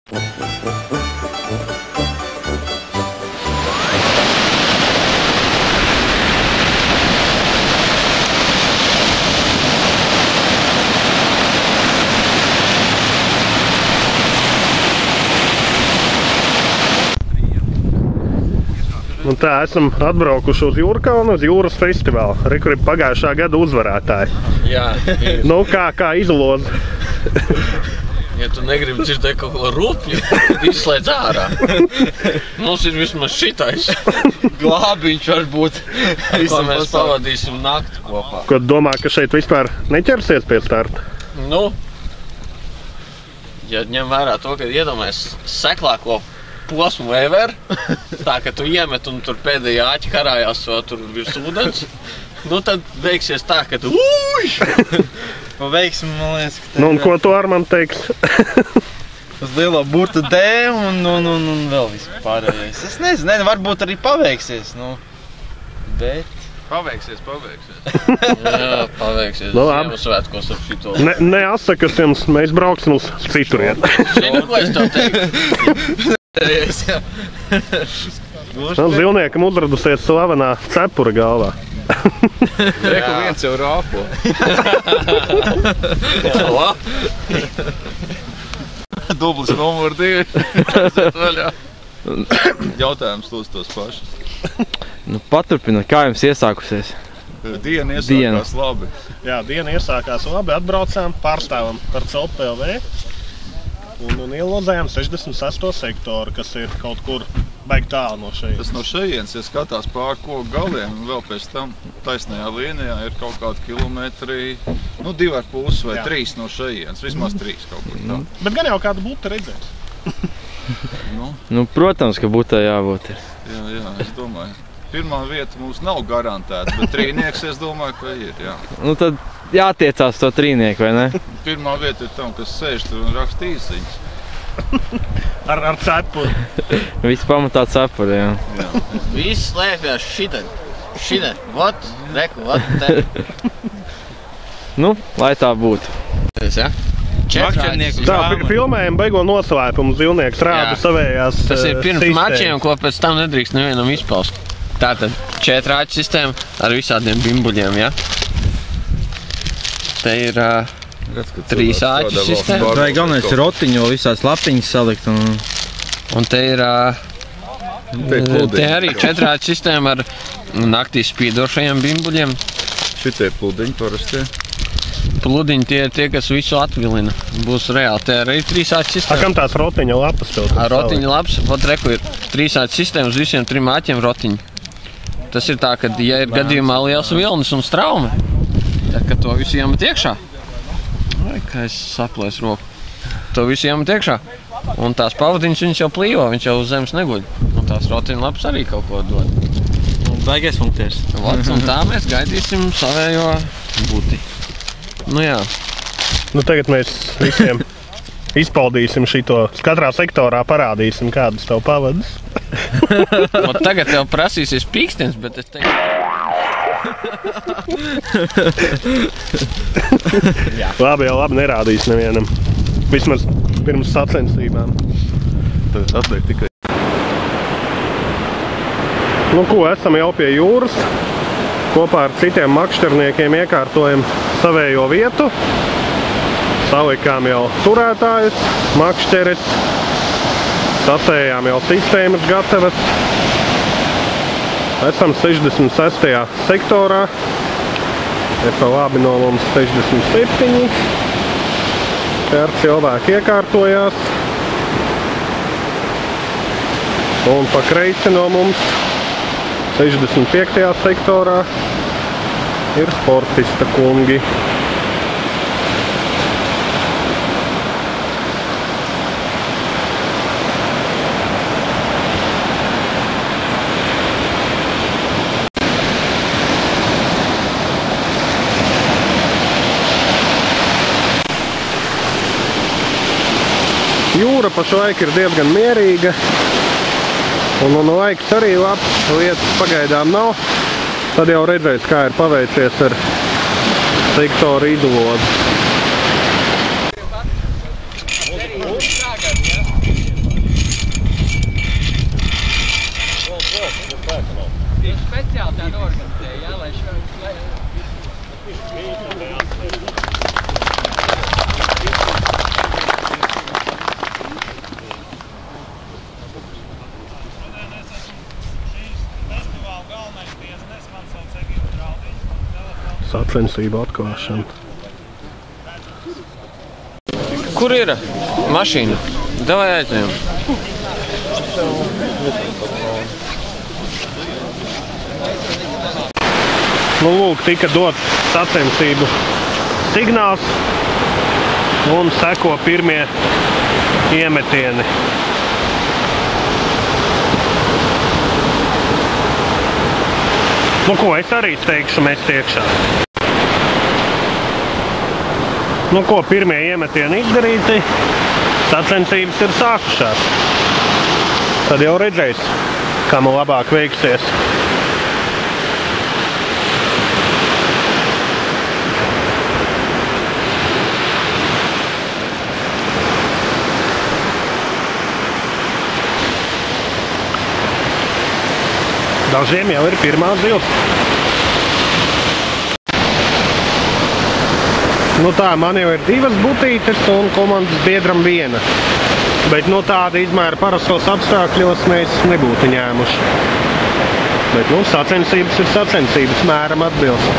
Un tā, esam atbraukuši uz Jūrkalnu, uz jūras festivālu. Re, kur ir pagājušā gada uzvarētāji. Jā. Nu, kā izlozi. Ja tu negribi dzirdēt kaut ko rupju, tad izslēdz ārā. Mums ir vismaz šitais. Glābiņš varbūt. Ko mēs pavadīsim nakti kopā. Ko domā, ka šeit vispār neķersies pie starta? Nu, ja ņem vērā to, ka iedomājies seklāko posmu ever, tā, ka tu iemet un tur pēdējā āķi karājās vēl tur virs ūdens, nu tad veiksies tā, ka tu Pa veiksmi, man liekas, ka Nu, un ko tu ar man teiks? uz lielo burtu D un vēl viss pārējais. Es nezinu, varbūt arī paveiksies, nu, bet... Paveiksies. Jā, paveiksies. Nu, Ziemassvētkos ar šito. Neatsakas jums, mēs brauksim uz citurien. Zini, ko es tev teiktu? Zilniekam uzradusies slavenā cepura galvā. Reku viens jau rāpo. Dublis numur 2. Jautājums tos pašus. Nu, paturpinot, kā jums iesākusies? Diena iesākās labi. Jā, diena iesākās labi, atbraucām, pārstāvam par COP-PLV un ielozējām 68. sektoru, kas ir kaut kur baigi tālu no šeit. Tas no šejienes, ja skatās pāri koku galiem, un vēl pēc tam taisnajā līnijā ir kaut kādi kilometri, nu 2,5 vai 3 no šejienes, vismaz 3 kaut kur tā. Bet gan jau kādu būtu redzēt. Nu, protams, ka būtu jābūt ir. Jā, es domāju. Pirmā vieta mums nav garantēta, bet trīnieks es domāju, ka ir, jā. Nu, tad jātiecās to trīnieku, vai ne? Pirmā vieta ir tam, kas sēž tur un raksta īsiņas. Ar cepuru. Viss pamatā cepuri, jā. Viss slēpjās šitad. Vot, reku, vot te. Nu, lai tā būtu. Ja? Tā, filmējam beigo noslēpumu, Zilnieks rāda savējās Tas ir pirms sistēmas. mačiem, ko pēc tam nedrīkst nevienam izpaust. Tātad 4 āķu sistēma ar visādiem bimbuļiem, ja? Te ir 3 āķu sistēma. Vai galvenais ir rotiņo visās lapiņas salikt Un te ir te arī 4 āķu sistēma ar naktī spīdošajiem bimbuļiem. Šitie ir pludiņi parastie. Pludiņi tie ir tie, kas visu atvilina. Būs reāli. Te arī 3 āķu sistēma. Kam tās rotiņa lapas tev? Rotiņa labs, pat reku ir 3 āķu sistēma uz visiem 3 āķiem rotiņi. Tas ir tā, ka, ja ir gadījumā liels vilnis un straume, tad, kad to visu iemet iekšā, vai, kā es saplēsu roku, to visu iemet iekšā, un tās pavadiņas viņš jau plīvo, viņš jau uz zemes neguļ. Un tās rotiņa labs arī kaut ko dod. Baigais funkcijas. Un tā mēs gaidīsim savējo būti. Nu jā. Nu tagad mēs visiem izpaudīsim šito, katrā sektorā parādīsim, kādas tev pavadas. Tagad tev prasīsies pīkstens, bet es teiktu... Labi, jau labi nerādīs nevienam. Vismaz pirms sacensībām. Tad atliek tikai. Nu ko, esam jau pie jūras. Kopā ar citiem makšķerniekiem iekārtojam savējo vietu. Salikām jau turētājus, makšķeres. Sasējām jau sistēmas gatavas. Esam 66. sektorā. Pa labi no mums 67. Ar cilvēki iekārtojās. Un pa kreisi no mums 65. sektorā ir sportista kungi. Jūra pašlaik ir diezgan mierīga, un laiks arī labs, lietas pagaidām nav. Tad jau redzēs, kā ir paveicies ar sektoru izlozi. sacensību atklāšanu. Kur ir mašīna? Davai aizņem. Nu, lūk, tika dots sacensību signāls un seko pirmie iemetieni. Nu, ko es arī teikšu mest iekšā. Nu, ko pirmie iemetieni izdarīti, sacensības ir sākušās. Tad jau redzēs, kam labāk veiksies. Dažiem jau ir pirmā zils. Nu tā, man jau ir 2 butītes un komandas biedram 1. Bet nu tāda izmēra parastos apstākļos mēs nebūtu ņēmuši. Bet nu sacensības ir sacensības, mēram atbilst.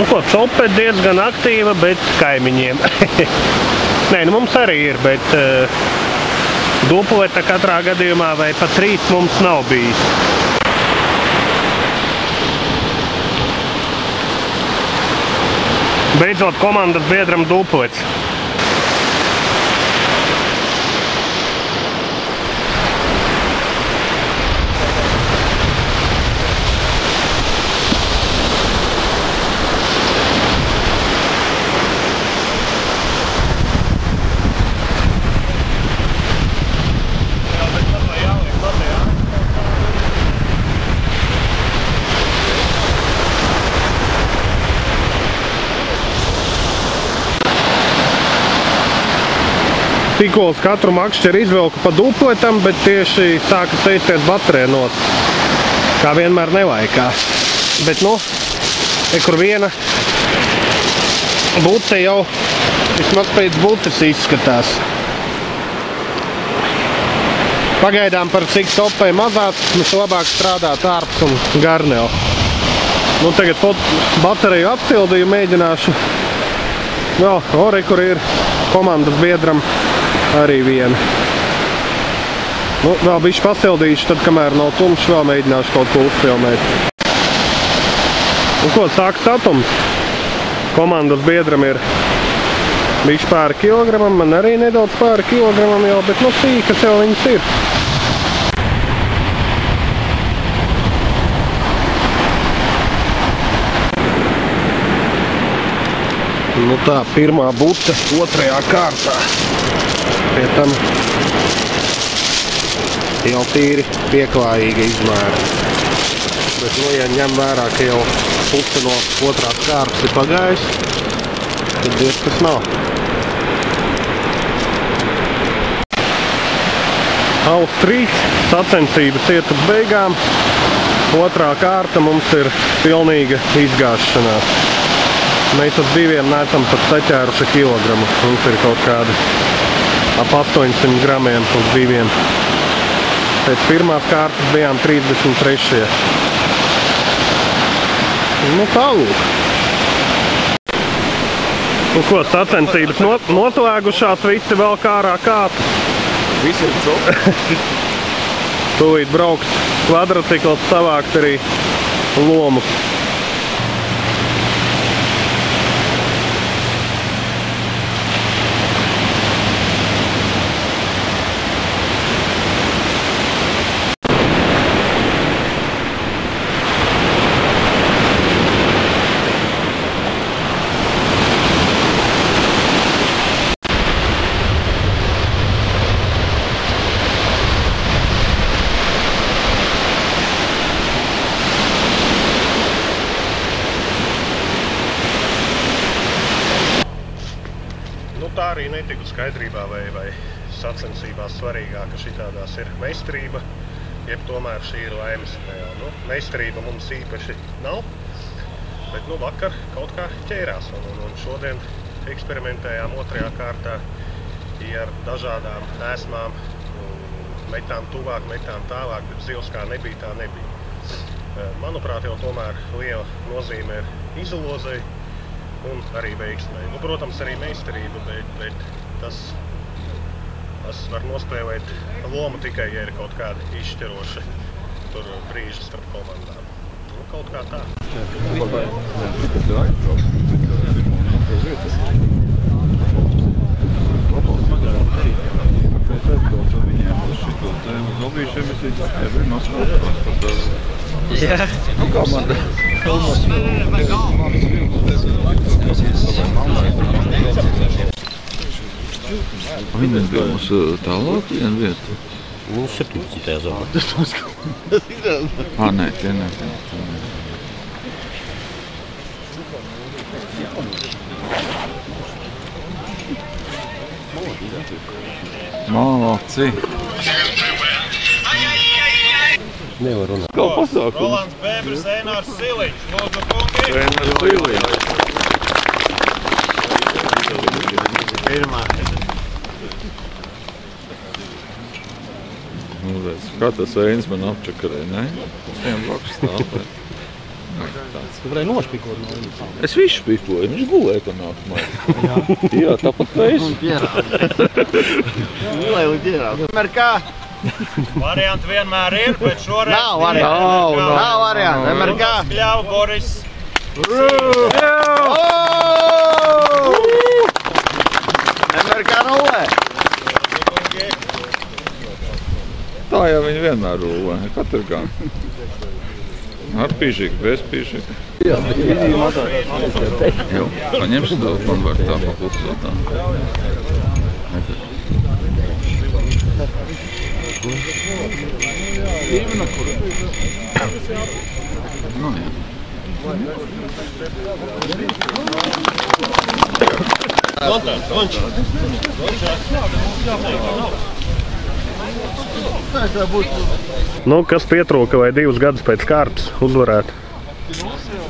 Nu ko, cope diezgan aktīva, bet kaimiņiem. Nē, nu mums arī ir, bet dupuleta katrā gadījumā vai pat 3 mums nav bijis. Beidzot komandas biedram dupulets. Tikko uz katru makšķeru izvelku pa dupletam, bet tieši sāka seisties baterija nost. Kā vienmēr nevaikā. Bet nu, kur viena bute jau vismaz pēc butes izskatās. Pagaidām par cik topē mazāk, mums labāk strādāt ārpus un garneo. Nu, tagad bateriju apsildīju, mēģināšu. Vēl, ori, kur ir komandas biedram arī 1. Nu, vēl bišķi pasildīšu, tad, kamēr nav tumšs, vēl mēģināšu kaut ko uzfilmēt. Un ko, sāk satums. Komandas biedram ir bišķi pāri kilogramam, man arī nedaudz pāri kilogramam jau, bet nu sīkas jau viņas ir. Nu tā, pirmā bute 2. kārtā. Pie tam jau tīri pieklājīga izmēra. Bet, nu, ja ņem vērā, ka jau puse no 2. kārtas ir pagājis, tad diez kas nav. Alus 3, sacensības iet uz beigām. 2. kārta mums ir pilnīga izgāšanās. Mēs uz 2 neesam pat saķēruši kilogramu. Mums ir kaut kādi ap 800 gramiem uz 2. Pēc pirmās kārtas bijām 33. Nu tālūk. Nu ko, sacensības noslēgušās, visi vēl kārā kāp. Visi ir copi. Tūlīt brauks kvadrocikls savākt arī lomu. Tā arī netiku skaidrībā, vai sacensībās svarīgāka šitādās ir meistarība, jeb tomēr šī ir laimes spēle. Nu, meistarība mums īpaši nav, bet nu, vakar kaut kā ķērās. Un šodien eksperimentējām 2. kārtā ar dažādām ēsmām, metām tuvāk, metām tālāk, bet zils kā nebija, tā nebija. Manuprāt, jau tomēr liela nozīme ir izolozei un arī veiksmei. Nu, protams, arī meistarība, bet tas var nospēlēt lomu tikai, ja ir kaut kādi izšķiroši tur brīži starp komandām. Nu, kaut kā tā. Viņam bija mums tālāk viena vieta? Nu, 17. zonā. Nē, tie ne. Malci! Nevar runāt. Kā pasākums? Rolands Bēbris, Ēnārs Siliņš, lūdzu kungi. Ēnārs Siliņš. Pirmā. Nu, redz, kā tas Einis man apčakarē, ne? Es viņam blakus stāvēt. Tu varēji nošpikot no viņas. Es visu špikoju, viņš gulēja pa nākamai. Jā, tāpat kā es. Gulēja un ģērāda. MRK. Varianti vienmēr ir, bet šoreiz... Nav varianti. Nav varianti. MRK. Kļauj, Boris. MRK rullē. Tā jau viņi vienmēr rulē, katru gan. Ar pīžīgu, bez pīžīgu. Jā, paņemsi to, man var tā paklusot tā. Nu, jā. Nu, kas pietrūka, vai 2 gadus pēc kārtas uzvarēt?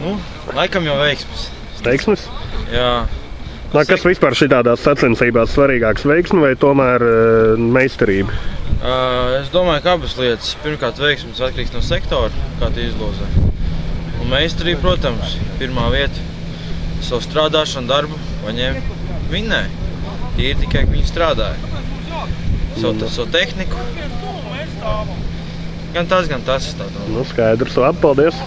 Nu, laikam jau veiksmes. Veiksmes? Jā. Kas vispār šitādās sacensībās svarīgāks, veiksme vai tomēr meistarība? Es domāju, ka abas lietas. Pirmkārt, veiksmes atkarīgs no sektora, kā tu izlozē. Un meistarība, protams, pirmā vieta. Savu strādāšanu, darbu paņēma, vinnēja. Tīri tikai, ka viņi strādāja. Savu tehniku. Gan tas, tā domāju. Nu, skaidrs, labi, paldies!